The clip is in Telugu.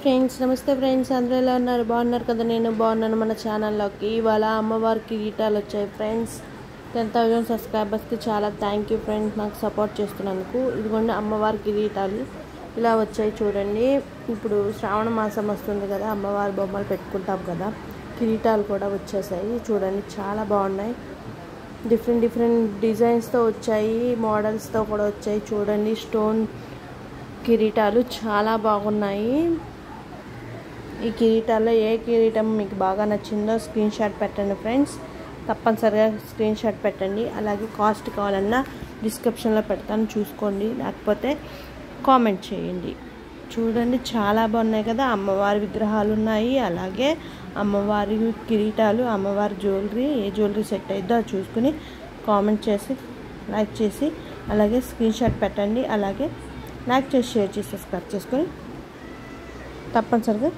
ఫ్రెండ్స్ నమస్తే ఫ్రెండ్స్ అందరూ ఎలా ఉన్నారు బాగున్నారు కదా నేను బాగున్నాను మన ఛానల్లోకి ఇవాళ అమ్మవారి కిరీటాలు వచ్చాయి ఫ్రెండ్స్ 10,000 సబ్స్క్రైబర్స్కి చాలా థ్యాంక్ యూ ఫ్రెండ్స్ నాకు సపోర్ట్ చేస్తున్నందుకు ఇదిగోండి అమ్మవారి కిరీటాలు ఇలా వచ్చాయి చూడండి ఇప్పుడు శ్రావణ మాసం వస్తుంది కదా అమ్మవారి బొమ్మలు పెట్టుకుంటాం కదా కిరీటాలు కూడా వచ్చేసాయి చూడండి చాలా బాగున్నాయి డిఫరెంట్ డిజైన్స్తో వచ్చాయి మోడల్స్తో కూడా వచ్చాయి చూడండి స్టోన్ కిరీటాలు చాలా బాగున్నాయి ఈ కిరీటాల్లో ఏ కిరీటం మీకు బాగా నచ్చిందో స్క్రీన్ షాట్ పెట్టండి ఫ్రెండ్స్ తప్పనిసరిగా స్క్రీన్ షాట్ పెట్టండి అలాగే కాస్ట్ కావాలన్నా డిస్క్రిప్షన్లో పెడతాను చూసుకోండి లేకపోతే కామెంట్ చేయండి చూడండి చాలా బాగున్నాయి కదా అమ్మవారి విగ్రహాలు ఉన్నాయి అలాగే అమ్మవారి కిరీటాలు అమ్మవారి జ్యువెలరీ ఏ జ్యువెలరీ సెట్ అయిద్దో చూసుకుని కామెంట్ చేసి లైక్ చేసి అలాగే స్క్రీన్ షాట్ పెట్టండి అలాగే లైక్ చేసి షేర్ చేసి సబ్స్క్రైబ్ చేసుకొని తప్పనిసరిగా